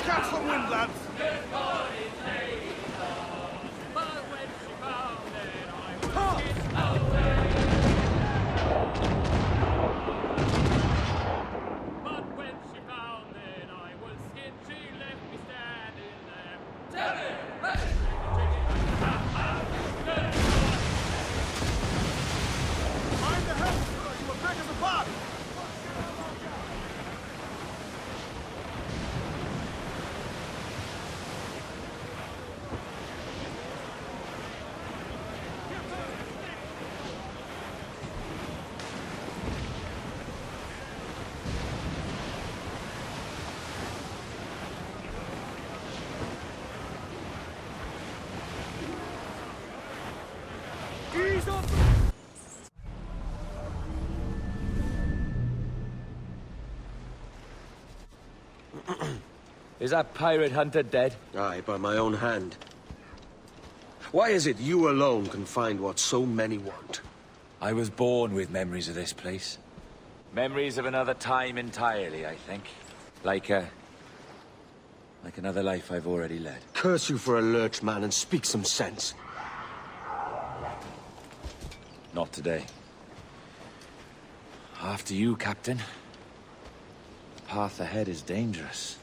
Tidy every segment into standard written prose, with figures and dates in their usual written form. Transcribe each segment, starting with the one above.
Catch some wind, lads! Mind the helm, you will break us apart! Ease up! Is that pirate hunter dead? Aye, by my own hand. Why is it you alone can find what so many want? I was born with memories of this place. Memories of another time entirely, I think. Like another life I've already led. Curse you for a lurch, man, and speak some sense. Not today. After you, Captain. The path ahead is dangerous.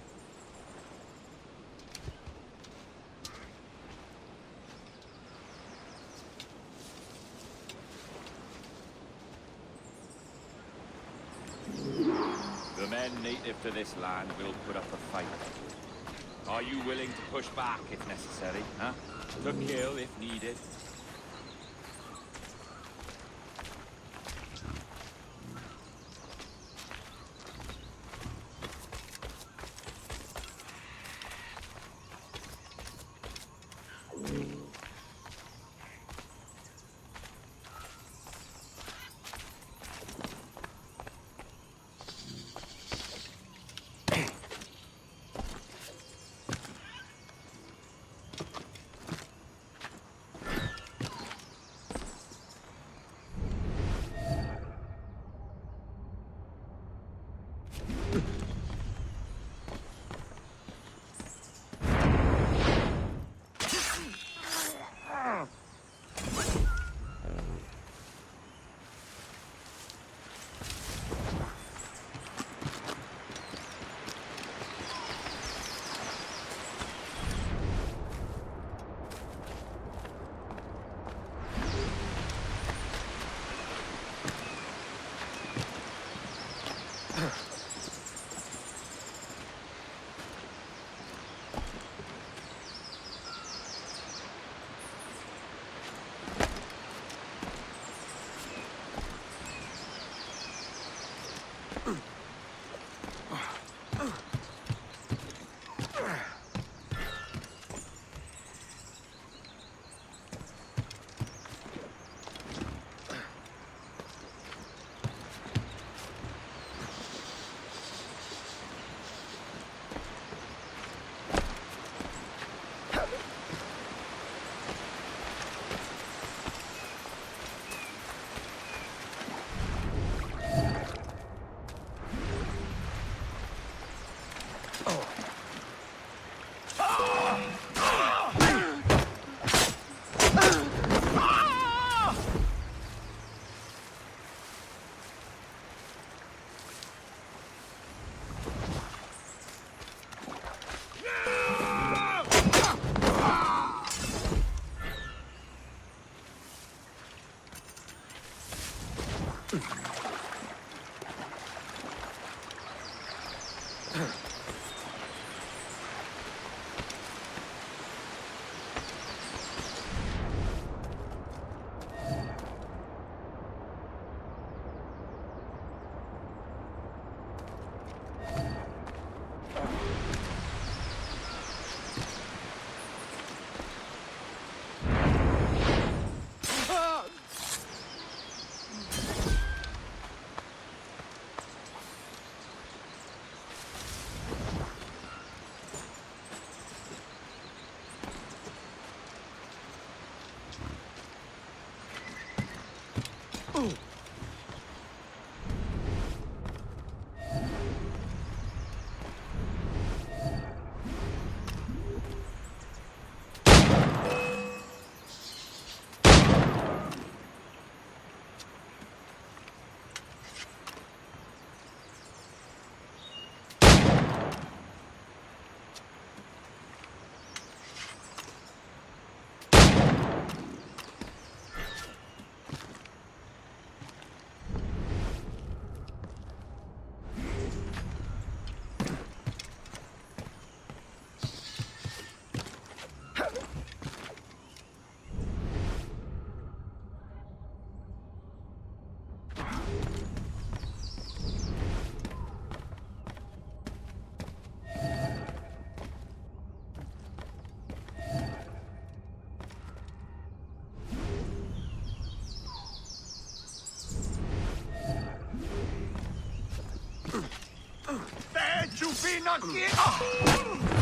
The men native to this land will put up a fight. Are you willing to push back if necessary, huh? To kill if needed? There you be not here!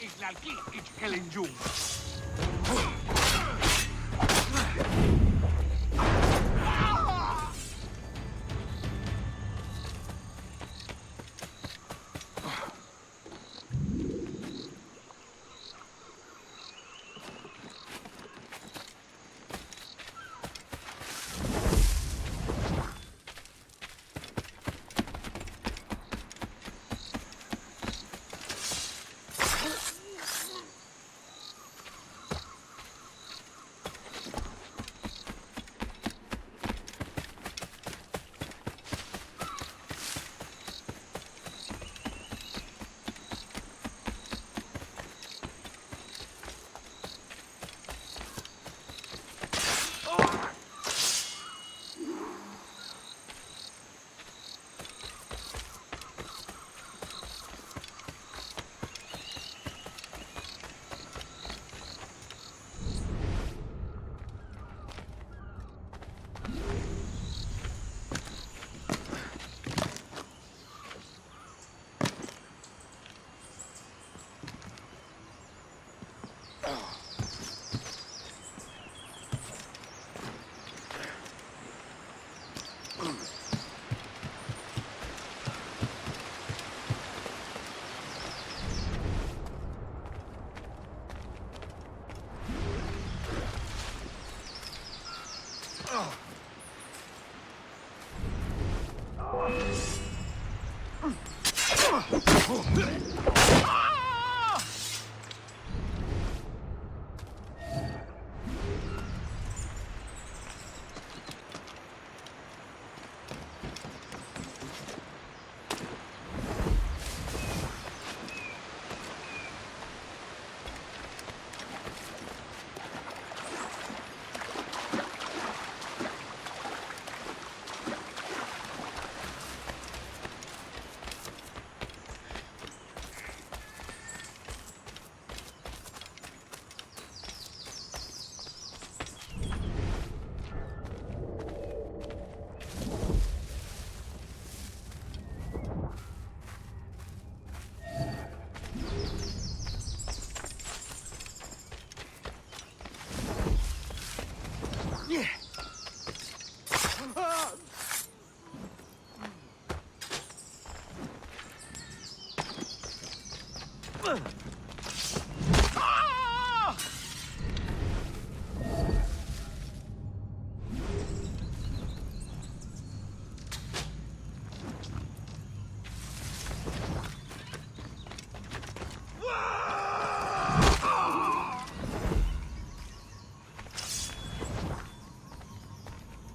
Iglalki, Ichkelenjung.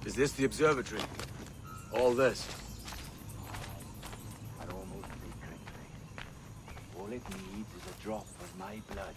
Is this the observatory? All this? I'd almost say Crickface. All it needs is a drop of my blood.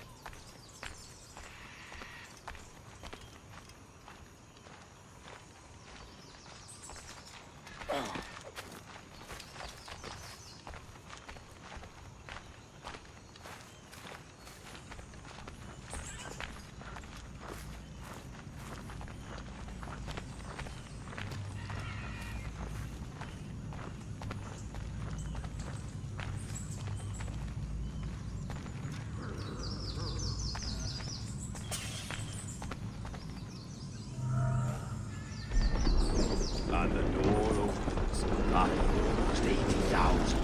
And the door opens after almost 80,000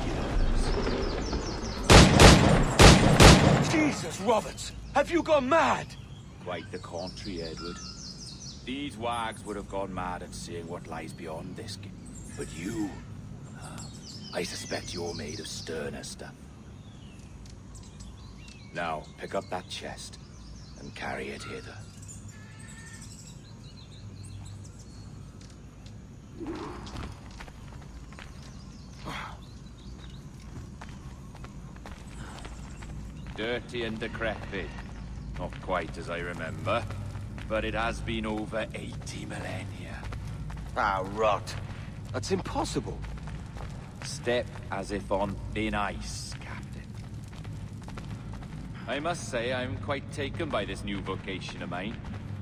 years. Jesus, Roberts! Have you gone mad? Quite the contrary, Edward. These wags would have gone mad at seeing what lies beyond this gate. But you... I suspect you're made of sterner stuff. Now, pick up that chest and carry it hither. Dirty and decrepit. Not quite as I remember, but it has been over 80 millennia. Ah, rot. That's impossible. Step as if on thin ice, Captain. I must say I'm quite taken by this new vocation of mine,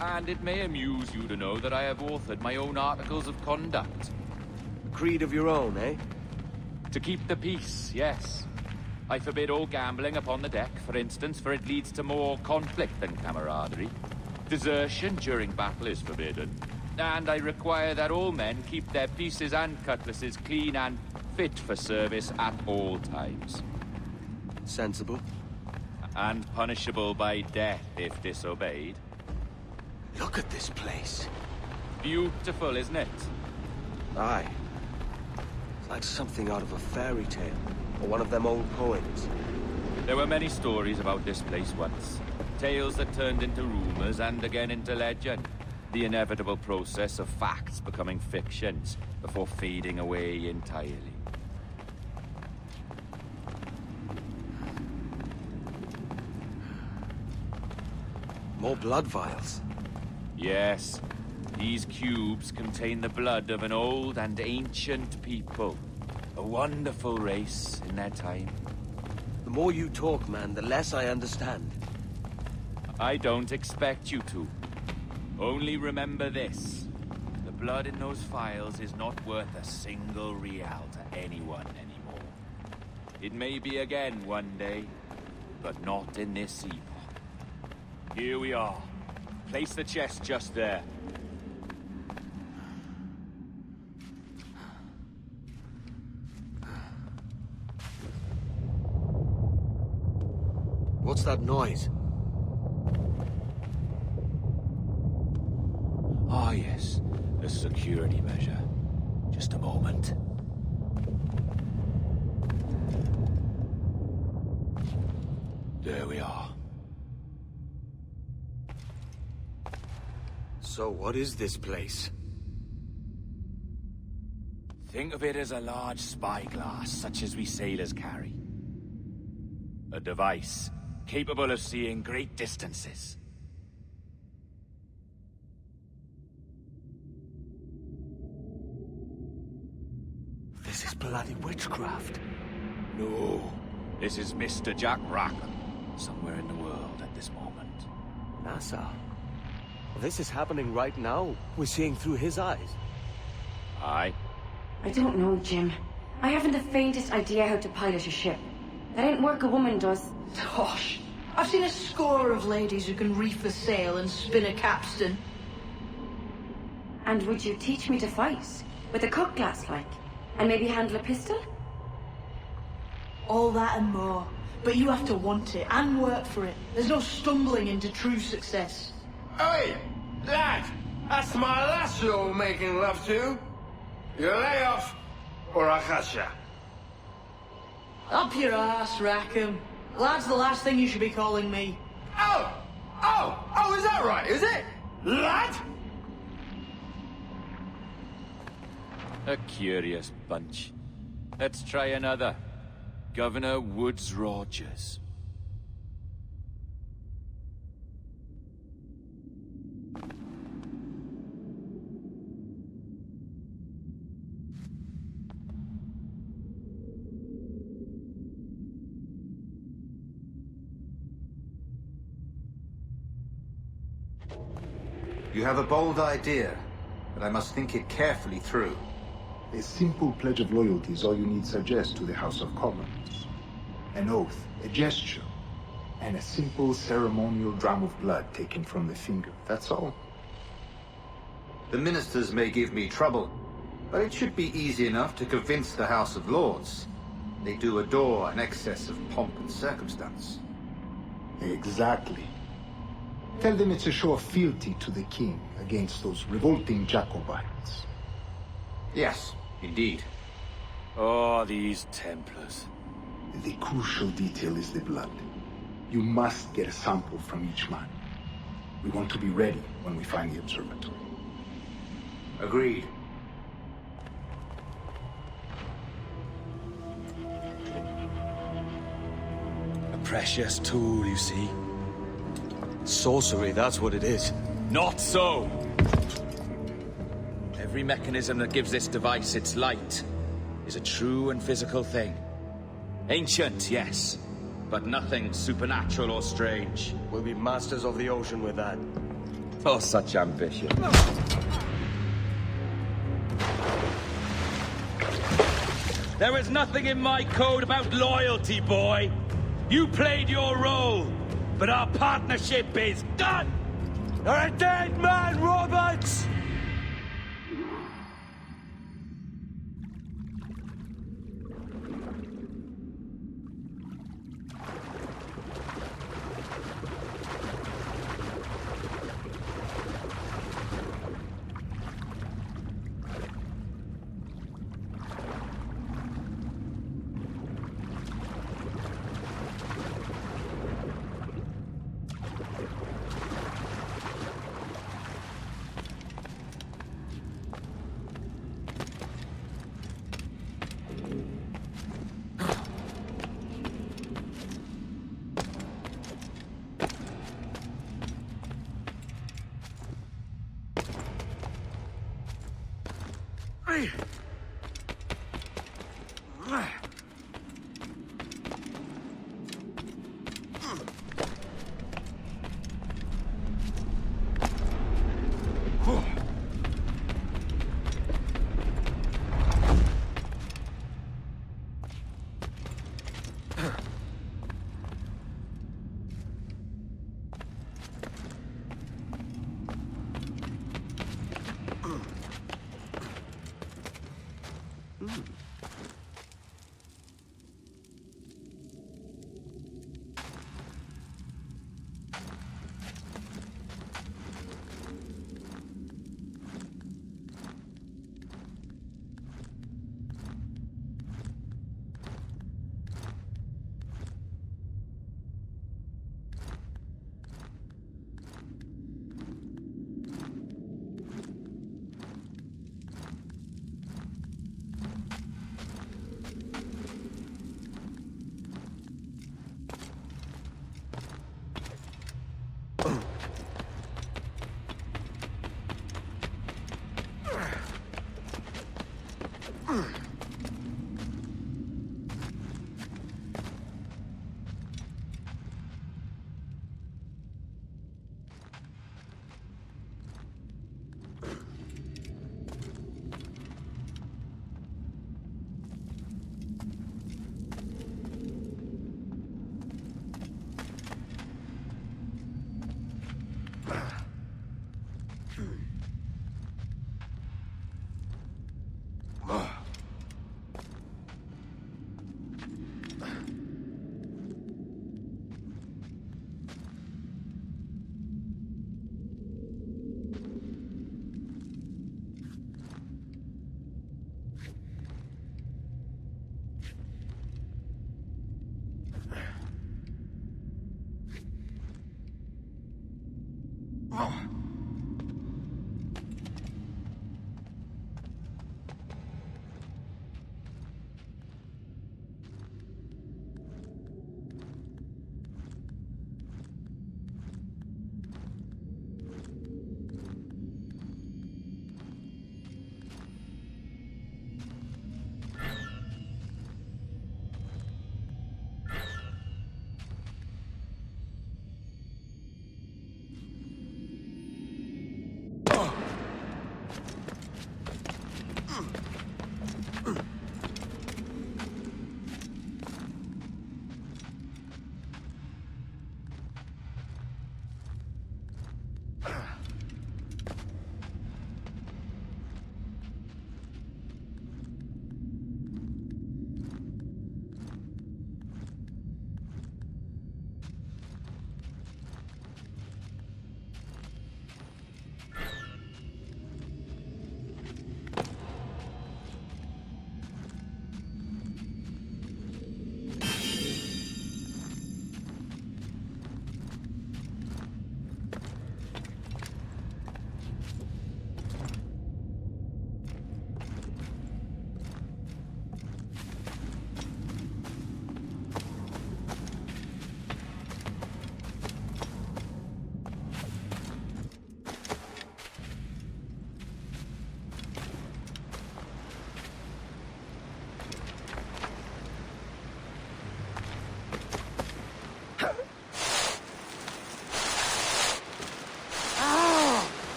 and it may amuse you to know that I have authored my own articles of conduct. A creed of your own, eh? To keep the peace, yes. I forbid all gambling upon the deck, for instance, for it leads to more conflict than camaraderie. Desertion during battle is forbidden. And I require that all men keep their pieces and cutlasses clean and fit for service at all times. Sensible. And punishable by death if disobeyed. Look at this place. Beautiful, isn't it? Aye. It's like something out of a fairy tale. Or one of them old poems. There were many stories about this place once. Tales that turned into rumors and again into legend. The inevitable process of facts becoming fictions before fading away entirely. More blood vials. Yes, these cubes contain the blood of an old and ancient people. A wonderful race in their time. The more you talk, man, the less I understand. I don't expect you to. Only remember this. The blood in those files is not worth a single real to anyone anymore. It may be again one day, but not in this epoch. Here we are. Place the chest just there. What's that noise? Ah, yes. A security measure. Just a moment. There we are. So what is this place? Think of it as a large spyglass, such as we sailors carry. A device capable of seeing great distances. This is bloody witchcraft. No, this is Mr. Jack Rackham, somewhere in the world at this moment. NASA. This is happening right now. We're seeing through his eyes. Aye. I don't know, Jim. I haven't the faintest idea how to pilot a ship. That ain't work a woman does. Tosh. I've seen a score of ladies who can reef a sail and spin a capstan. And would you teach me to fight? With a cutlass, like? And maybe handle a pistol? All that and more. But you have to want it and work for it. There's no stumbling into true success. Hey, lad, that's my lass you're making love to. You lay off, or I catch ya. Up your ass, Rackham. Lad's the last thing you should be calling me. Oh, is that right, is it? Lad? A curious bunch. Let's try another. Governor Woodes Rogers. You have a bold idea, but I must think it carefully through. A simple pledge of loyalty is all you need suggest to the House of Commons. An oath, a gesture, and a simple ceremonial dram of blood taken from the finger. That's all. The ministers may give me trouble, but it should be easy enough to convince the House of Lords. They do adore an excess of pomp and circumstance. Exactly. Tell them it's a show of fealty to the king against those revolting Jacobites. Yes, indeed. Oh, these Templars. The crucial detail is the blood. You must get a sample from each man. We want to be ready when we find the observatory. Agreed. A precious tool, you see. Sorcery, that's what it is. Not so! Every mechanism that gives this device its light is a true and physical thing. Ancient, yes, but nothing supernatural or strange. We'll be masters of the ocean with that. Oh, such ambition. There is nothing in my code about loyalty, boy. You played your role, but our partnership is done! You're a dead man, Roberts!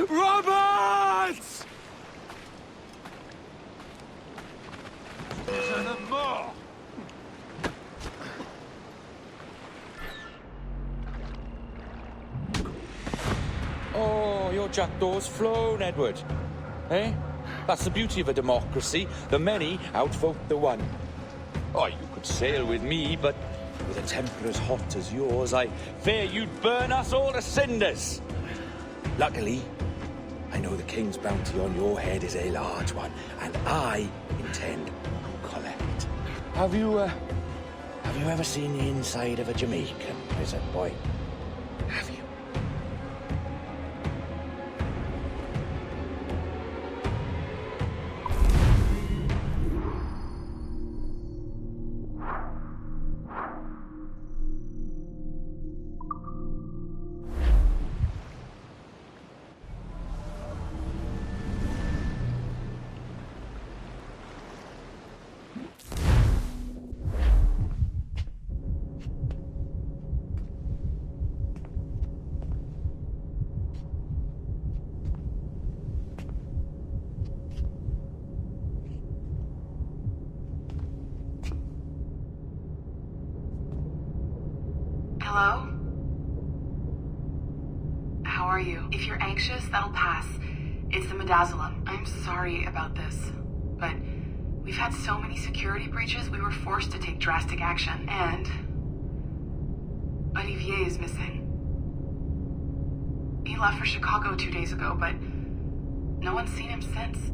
Roberts! To the more! Oh, your jackdaw's flown, Edward. Eh? That's the beauty of a democracy. The many outvote the one. Oh, you could sail with me, but with a temper as hot as yours, I fear you'd burn us all to cinders. Luckily, I know the king's bounty on your head is a large one, and I intend to collect. Have you ever seen the inside of a Jamaican prison, boy? Have you? Hello? How are you? If you're anxious, that'll pass. It's the Midazolam. I'm sorry about this, but we've had so many security breaches, we were forced to take drastic action, and Olivier is missing. He left for Chicago 2 days ago, but no one's seen him since.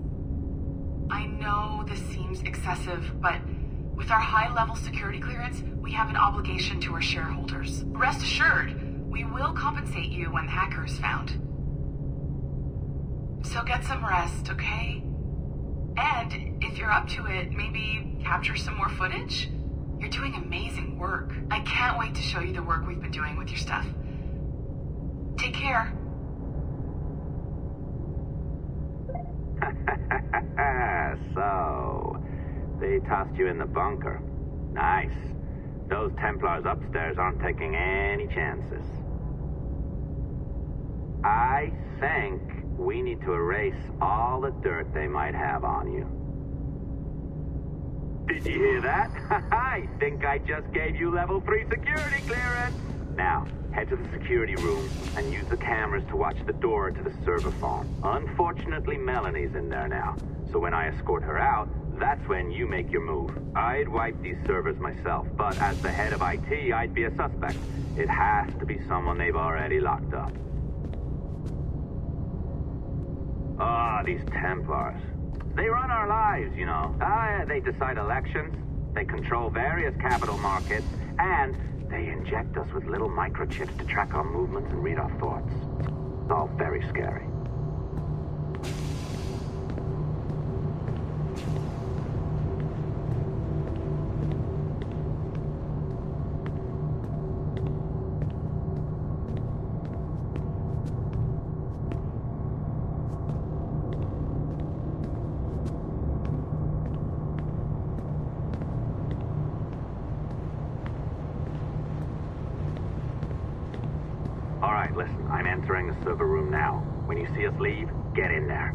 I know this seems excessive, but with our high-level security clearance, we have an obligation to our shareholders. Rest assured, we will compensate you when the hacker is found. So get some rest, okay? And if you're up to it, maybe capture some more footage? You're doing amazing work. I can't wait to show you the work we've been doing with your stuff. Take care. So, they tossed you in the bunker. Nice. Those Templars upstairs aren't taking any chances. I think we need to erase all the dirt they might have on you. Did you hear that? I think I just gave you level 3 security clearance. Now, head to the security room and use the cameras to watch the door to the server farm. Unfortunately, Melanie's in there now, so when I escort her out, that's when you make your move. I'd wipe these servers myself, but as the head of IT, I'd be a suspect. It has to be someone they've already locked up. Ah, these Templars. They run our lives, you know. They decide elections, they control various capital markets, and they inject us with little microchips to track our movements and read our thoughts. It's all very scary. Listen, I'm entering the server room now. When you see us leave, get in there.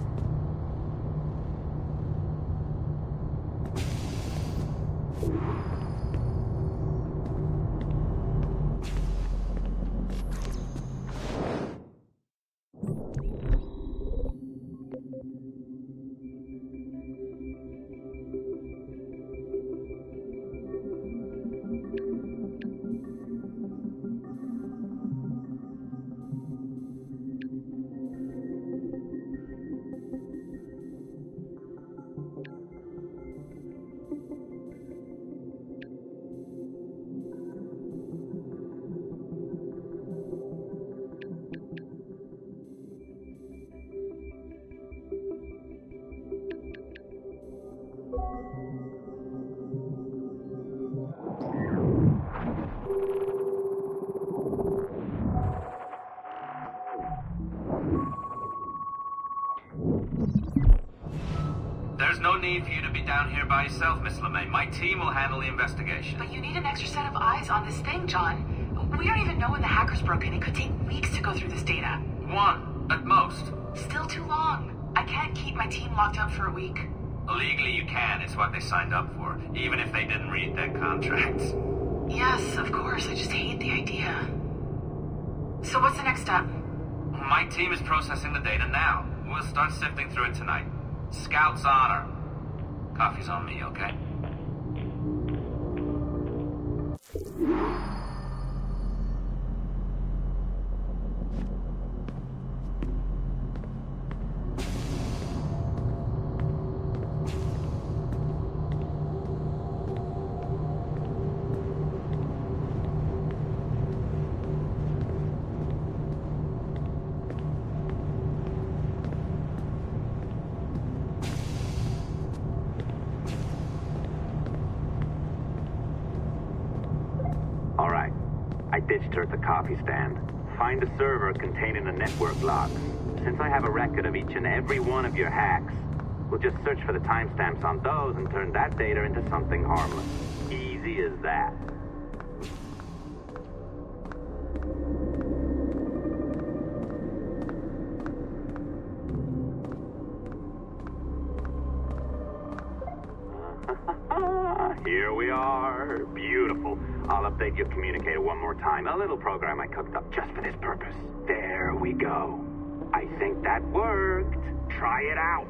There's no need for you to be down here by yourself, Miss LeMay. My team will handle the investigation. But you need an extra set of eyes on this thing, John. We don't even know when the hackers broke in. It could take weeks to go through this data. One, at most. Still too long. I can't keep my team locked up for a week. Legally you can, it's what they signed up for, even if they didn't read their contracts. Yes, of course. I just hate the idea. So what's the next step? My team is processing the data now. We'll start sifting through it tonight. Scout's honor. Coffee's on me, okay? Ditched her at the coffee stand. Find a server containing the network logs. Since I have a record of each and every one of your hacks, we'll just search for the timestamps on those and turn that data into something harmless. Easy as that. Here we are. Beautiful. I'll update your communicator one more time. A little program I cooked up just for this purpose. There we go. I think that worked. Try it out.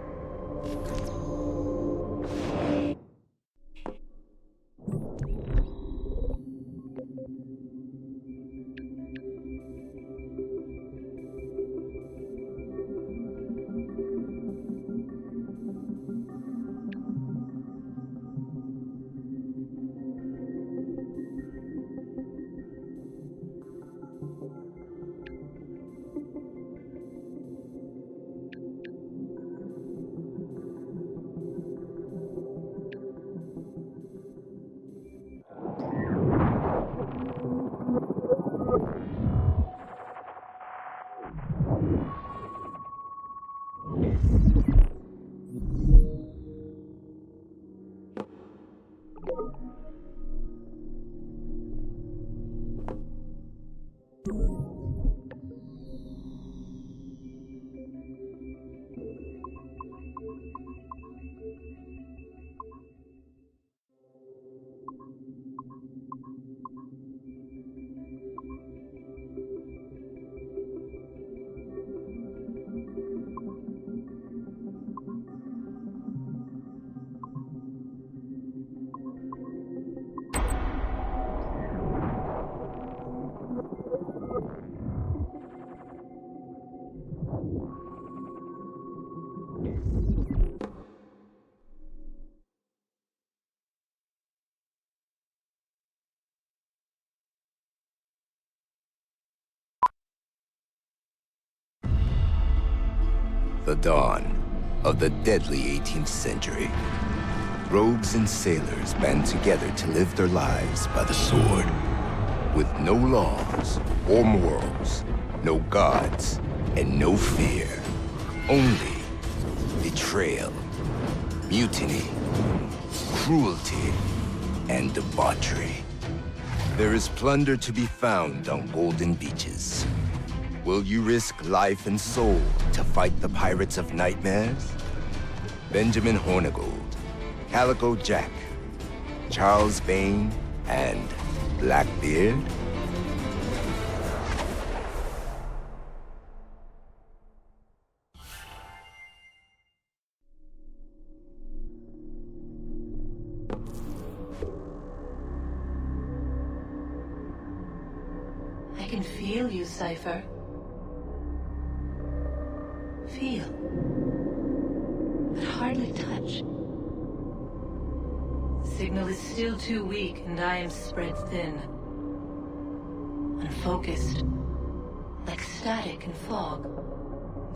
The dawn of the deadly 18th century. Rogues and sailors band together to live their lives by the sword. With no laws or morals, no gods, and no fear. Only betrayal, mutiny, cruelty, and debauchery. There is plunder to be found on golden beaches. Will you risk life and soul to fight the pirates of nightmares? Benjamin Hornigold, Calico Jack, Charles Vane, and Blackbeard? I can feel you, Cypher. Feel, but hardly touch. Signal is still too weak, and I am spread thin. Unfocused, like static in fog.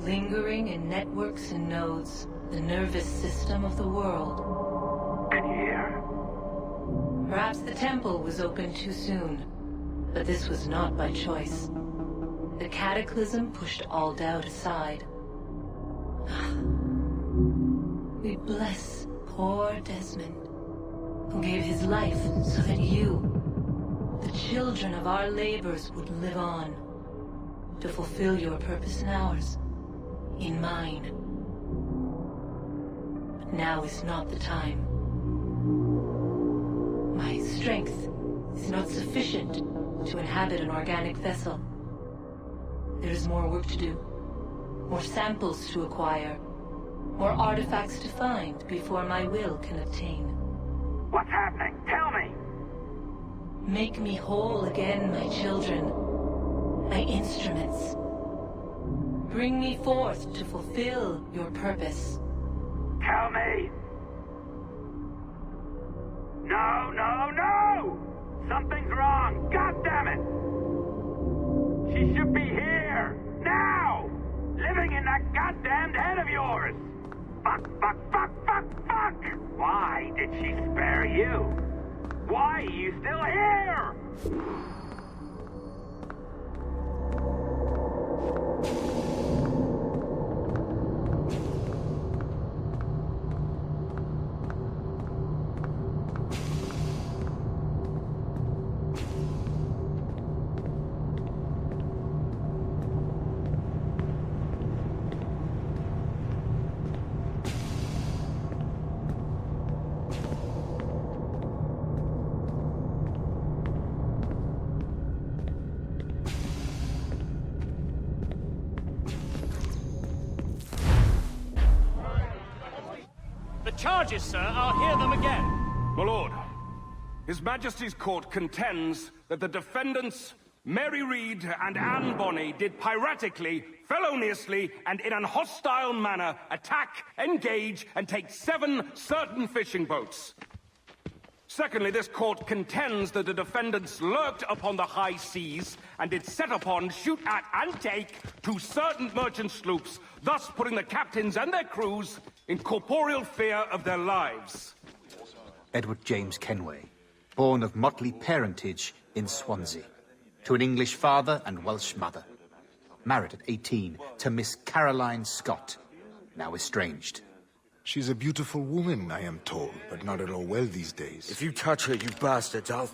Lingering in networks and nodes, the nervous system of the world. Can you hear? Perhaps the temple was opened too soon, but this was not by choice. The cataclysm pushed all doubt aside. We we bless poor Desmond, who gave his life so that you, the children of our labors, would live on, to fulfill your purpose in ours, in mine. But now is not the time. My strength is not sufficient to inhabit an organic vessel. There is more work to do, more samples to acquire, more artifacts to find before my will can obtain. What's happening? Tell me! Make me whole again, my children, my instruments. Bring me forth to fulfill your purpose. Tell me! No, no, no! Something's wrong! God damn it! She should be here! Now! Living in that goddamned head of yours! Fuck, fuck, fuck, fuck, fuck! Why did she spare you? Why are you still here? Charges, sir. I'll hear them again. My lord, His Majesty's court contends that the defendants, Mary Reed and Anne Bonny, did piratically, feloniously, and in an hostile manner attack, engage, and take 7 certain fishing boats. Secondly, this court contends that the defendants lurked upon the high seas and did set upon, shoot at, and take 2 certain merchant sloops, thus putting the captains and their crews in corporeal fear of their lives. Edward James Kenway, born of motley parentage in Swansea, to an English father and Welsh mother. Married at 18 to Miss Caroline Scott, now estranged. She's a beautiful woman, I am told, but not at all well these days. If you touch her, you bastards, I'll...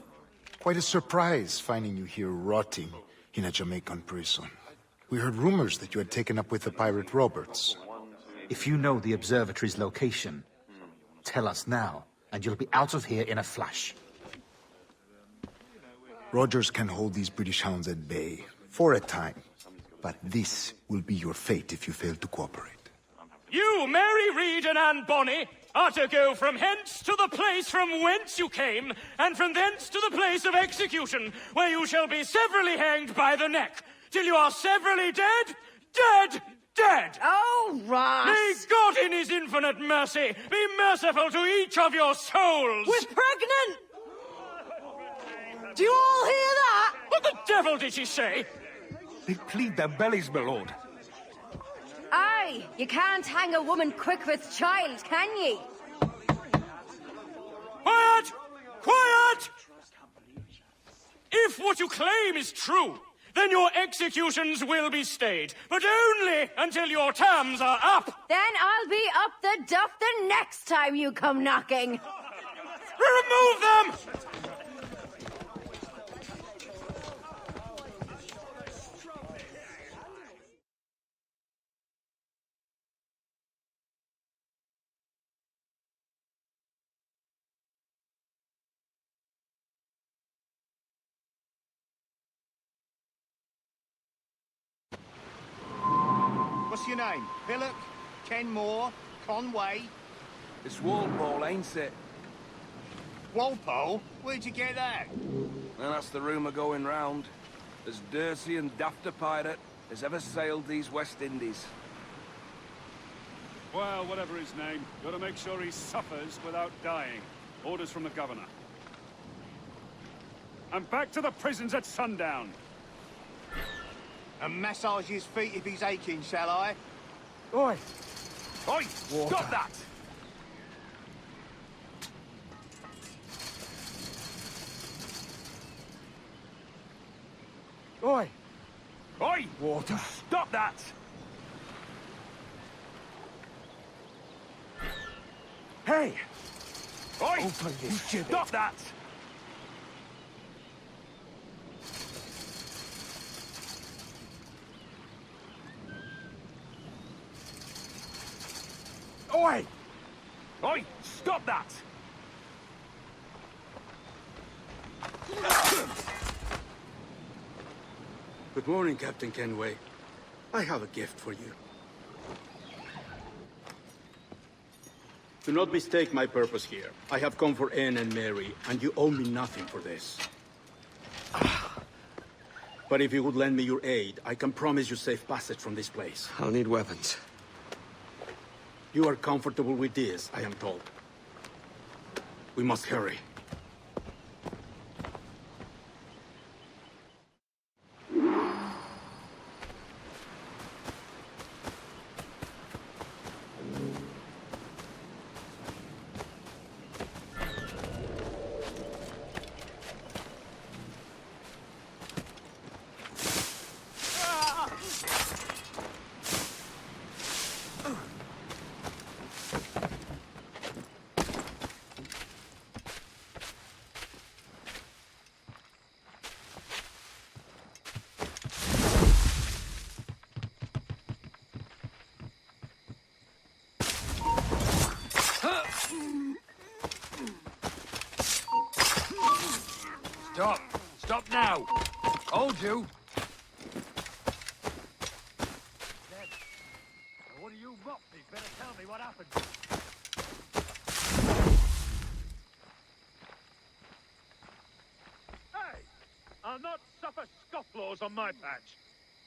Quite a surprise finding you here rotting in a Jamaican prison. We heard rumors that you had taken up with the pirate Roberts. If you know the observatory's location, tell us now, and you'll be out of here in a flash. Rogers can hold these British hounds at bay, for a time. But this will be your fate if you fail to cooperate. You, Mary Reed and Anne Bonny, are to go from hence to the place from whence you came, and from thence to the place of execution, where you shall be severally hanged by the neck, till you are severally dead, dead, dead! Oh, Ross! May God in his infinite mercy be merciful to each of your souls! We're pregnant! Do you all hear that? What the devil did she say? They plead their bellies, my lord. Aye, you can't hang a woman quick with child, can ye? Quiet! Quiet! If what you claim is true, then your executions will be stayed, but only until your terms are up. Then I'll be up the duff the next time you come knocking. Remove them! What's your name? Billock? Kenmore? Conway? It's Walpole, ain't it? Walpole? Where'd you get that? Well, that's the rumour going round. As dirty and daft a pirate as ever sailed these West Indies. Well, whatever his name, gotta make sure he suffers without dying. Orders from the governor. And back to the prisons at sundown. And massage his feet if he's aching, shall I? Oi! Oi! Water. Stop that! Oi! Oi! Water. Stop that! Hey! Oi! Stop that! Oi! Oi! Stop that! Good morning, Captain Kenway. I have a gift for you. Do not mistake my purpose here. I have come for Anne and Mary, and you owe me nothing for this. But if you would lend me your aid, I can promise you safe passage from this place. I'll need weapons. You are comfortable with this, I am told. We must hurry. Stop! Stop now! Hold you! Dead. Now, what do you mopsies? Better tell me what happened. Hey! I'll not suffer scofflaws on my patch.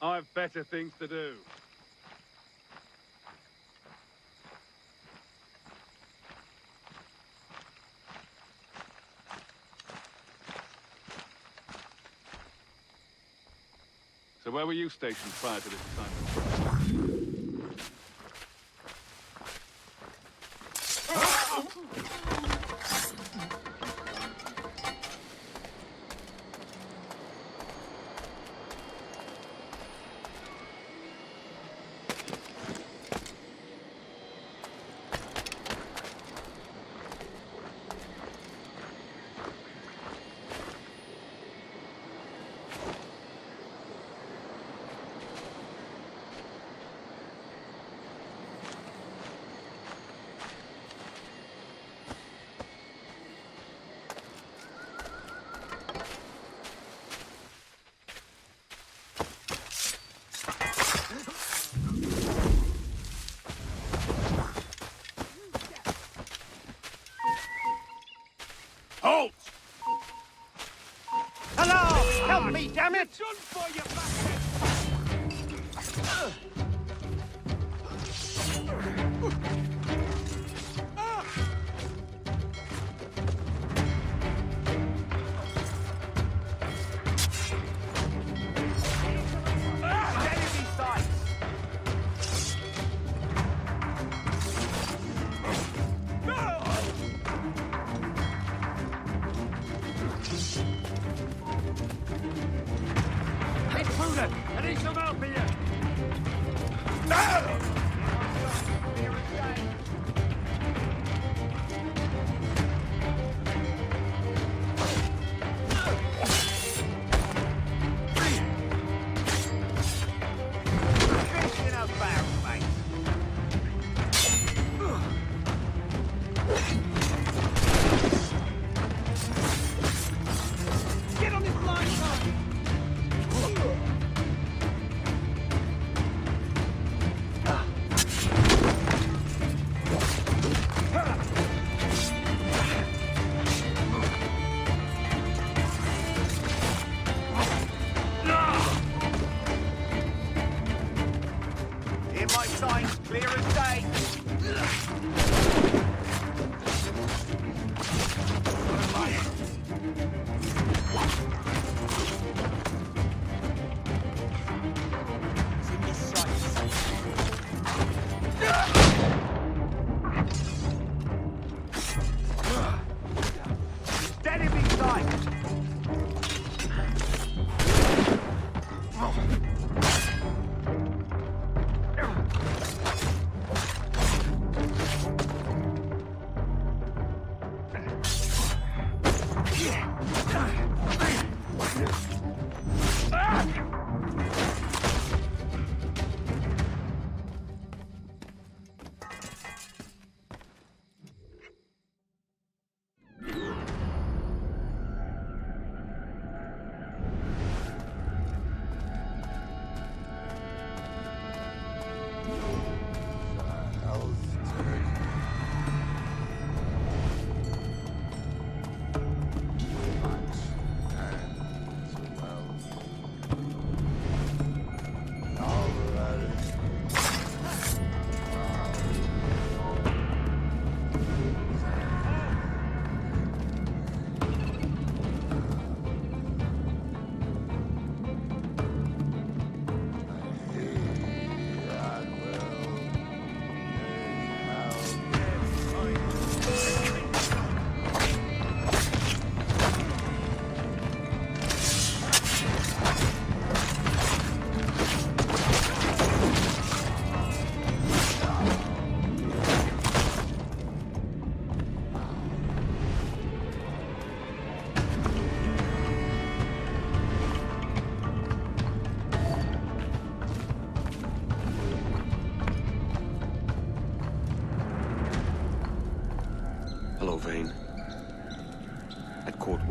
I've better things to do. So where were you stationed prior to this assignment? Halt! Hello! Help me, damn it! Done for you, backhead! Enemy sights! Hey, Prudent! I need some help here! Fish in a barrel, mate. Get on this line, son! Hear my signs, clear as day. Enemy sight!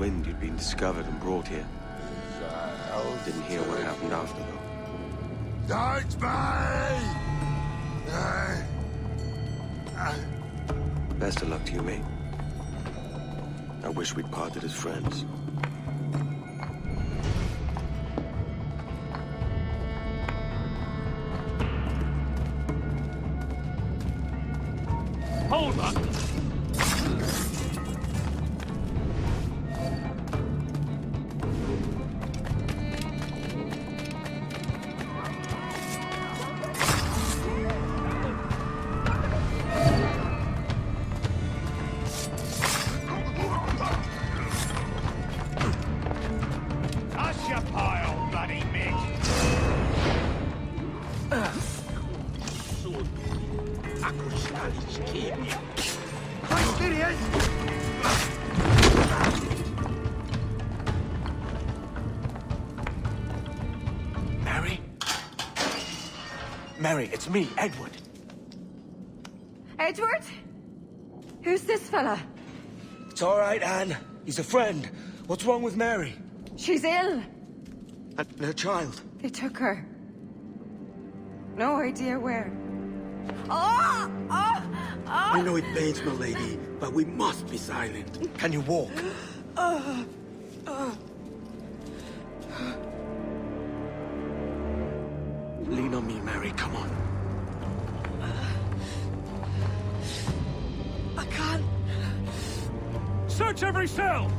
wind you'd been discovered and brought here. Didn't hear what happened after, though. Don't be! Best of luck to you, mate. I wish we'd parted as friends. Hold on! Mary, it's me, Edward. Edward? Who's this fella? It's all right, Anne. He's a friend. What's wrong with Mary? She's ill. And her child. They took her. No idea where. Oh! Oh! Oh! I know it pains my lady, but we must be silent. Can you walk? Lean on me, Mary. Come on. I can't. Search every cell!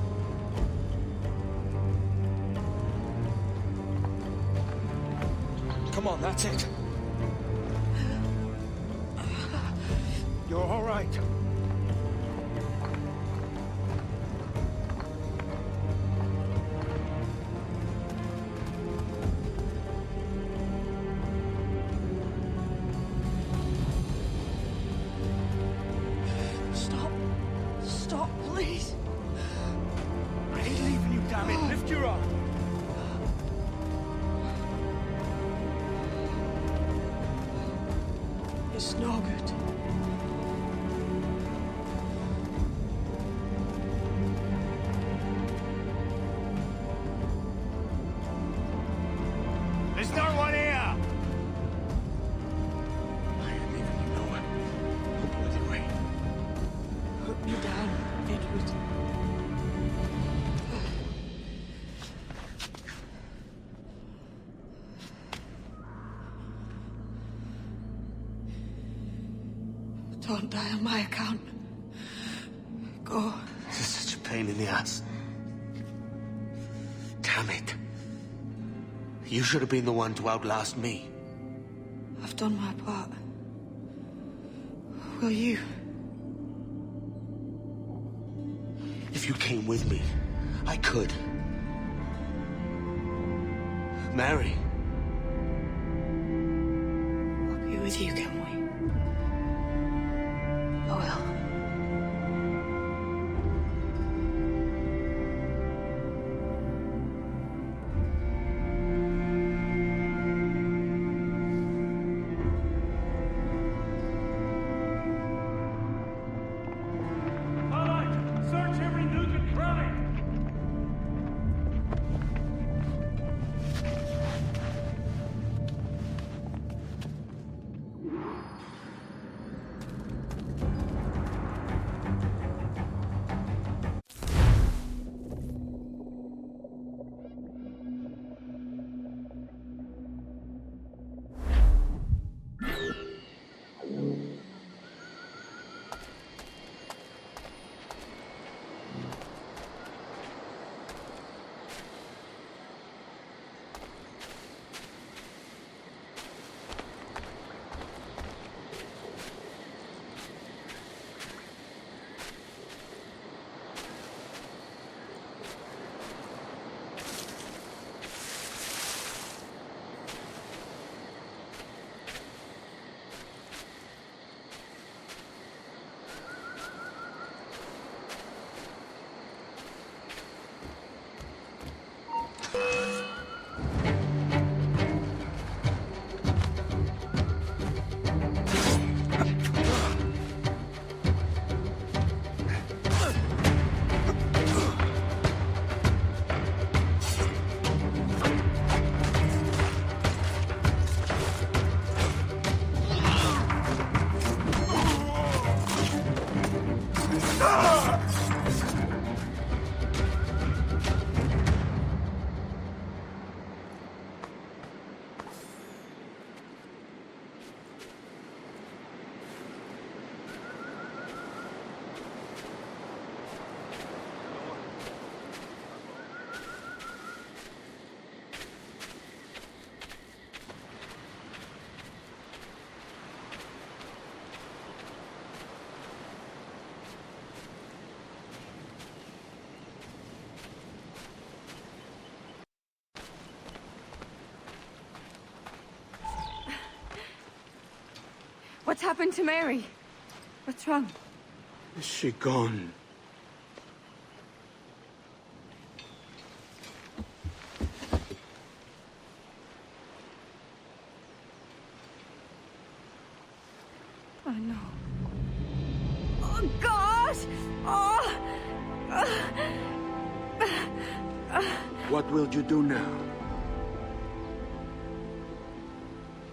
Come on, that's it. You're all right. Stop, please. I ain't leaving you, damn it. Lift your arm. It's no good. There's no one here! I ain't leaving you nowhere. No bloody way. Put me down, Edward. Don't die on my account. Go. This is such a pain in the ass. Damn it. You should have been the one to outlast me. I've done my part. Will you? If you came with me, I could. Mary. I'll be with you, can we? I will. Search every nook and cranny! What's happened to Mary? What's wrong? Is she gone? Oh no. Oh God! Oh! What will you do now?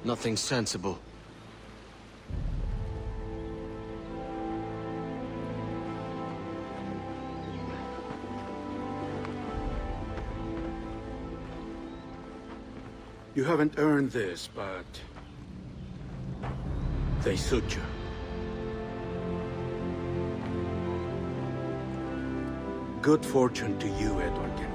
Nothing sensible. You haven't earned this, but they suit you. Good fortune to you, Edward Kenway.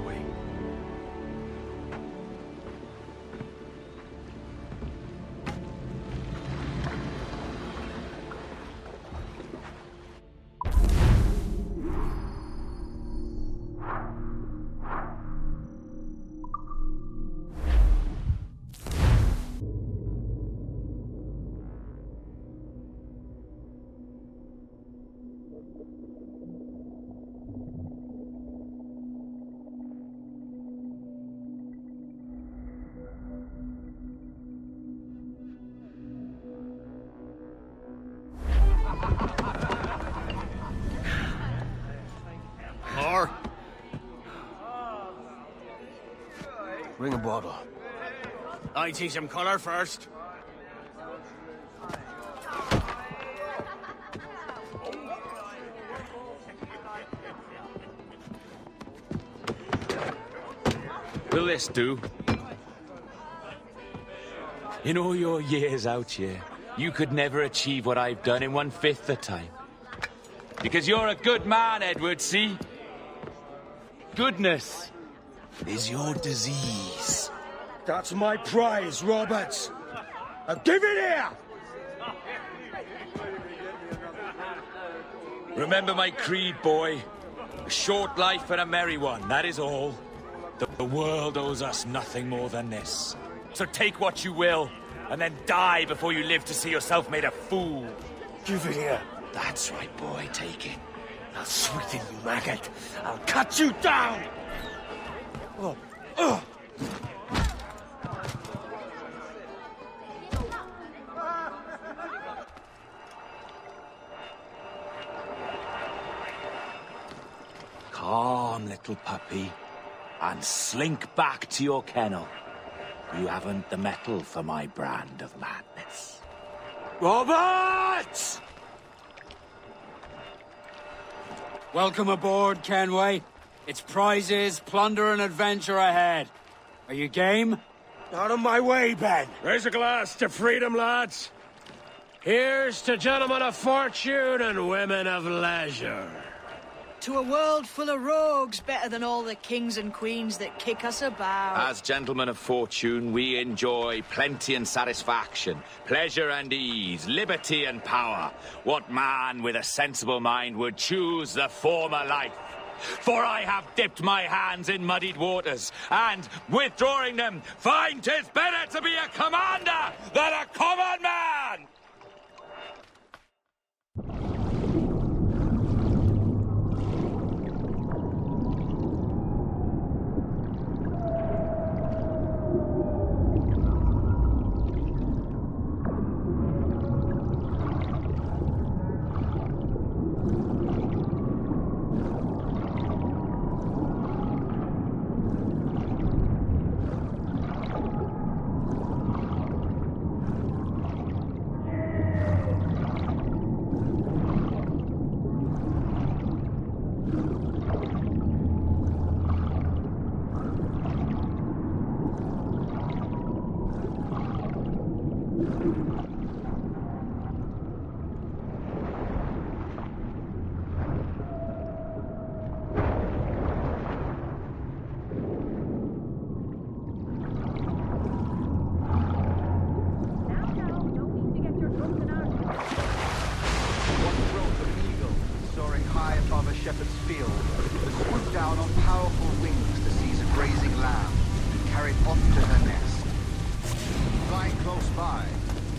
More? Bring a bottle. I teach him color first. Will this do? In all your years out here, you could never achieve what I've done in 1/5 the time. Because you're a good man, Edward, see? Goodness is your disease. That's my prize, Roberts. Now give it here! Remember my creed, boy. A short life and a merry one, that is all. The world owes us nothing more than this. So take what you will, and then die before you live to see yourself made a fool. Give it here. That's right, boy, take it. I'll sweeten you, maggot. I'll cut you down! Oh. Calm, little puppy, and slink back to your kennel. You haven't the mettle for my brand of madness. Roberts! Welcome aboard, Kenway. It's prizes, plunder, and adventure ahead. Are you game? Out of my way, Ben. Raise a glass to freedom, lads. Here's to gentlemen of fortune and women of leisure. To a world full of rogues, better than all the kings and queens that kick us about. As gentlemen of fortune, we enjoy plenty and satisfaction, pleasure and ease, liberty and power. What man with a sensible mind would choose the former life? For I have dipped my hands in muddied waters, and, withdrawing them, find 'tis better to be a commander than a common man! Close by,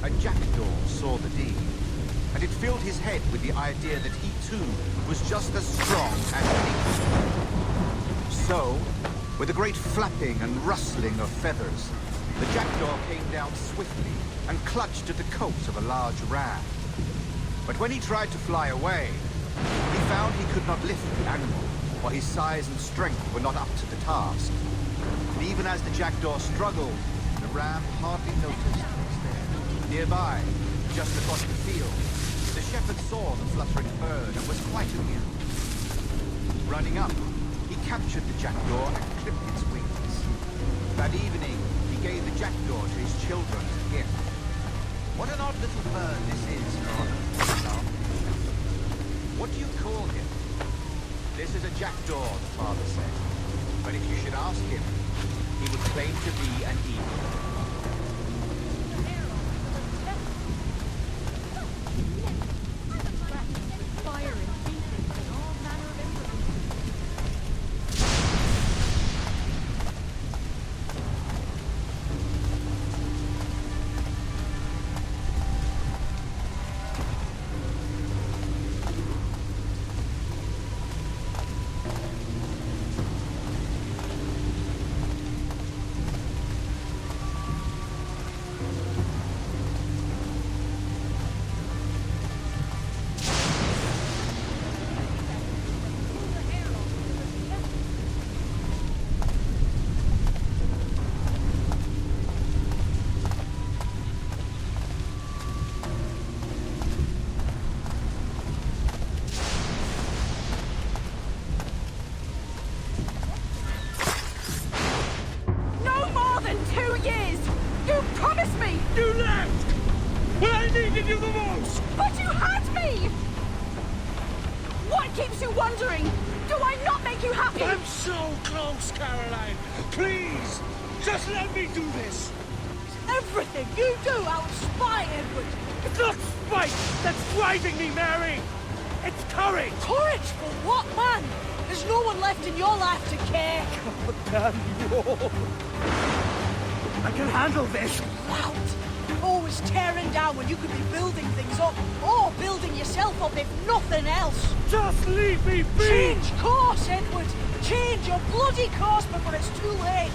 a jackdaw saw the deed. and it filled his head with the idea that he too was just as strong as an eagle. So, with a great flapping and rustling of feathers, the jackdaw came down swiftly and clutched at the coat of a large ram. But when he tried to fly away, he found he could not lift the animal, for his size and strength were not up to the task. And even as the jackdaw struggled, the ram hardly noticed he was there. Nearby, just across the field, the shepherd saw the fluttering bird and was quite amused. Running up, he captured the jackdaw and clipped its wings. That evening, he gave the jackdaw to his children as a gift. What an odd little bird this is, Father. What do you call him? This is a jackdaw, the father said. But if you should ask him, he would claim to be an eagle. I can handle this. Loud. Always tearing down when you could be building things up, or building yourself up if nothing else. Just leave me be! Change course, Edward! Change your bloody course before it's too late!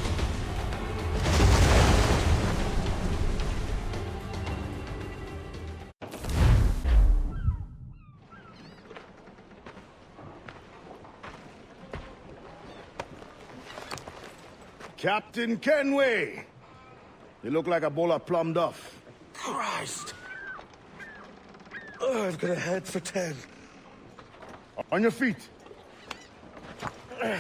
Captain Kenway! You look like a bowl of plum duff. Christ! Oh, I've got a head for 10. On your feet. You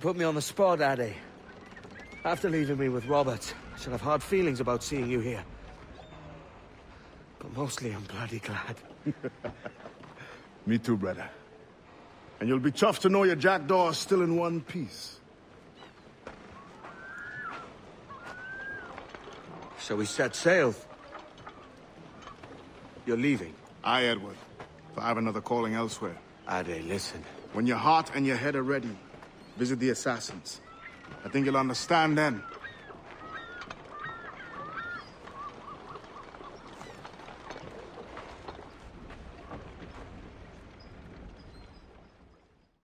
put me on the spot, Addy. After leaving me with Robert, I should have hard feelings about seeing you here. But mostly I'm bloody glad. Me too, brother. And you'll be chuffed to know your jackdaw is still in one piece. So we set sail. You're leaving? Aye, Edward. For I have another calling elsewhere. Ade, listen. When your heart and your head are ready, visit the assassins. I think you'll understand then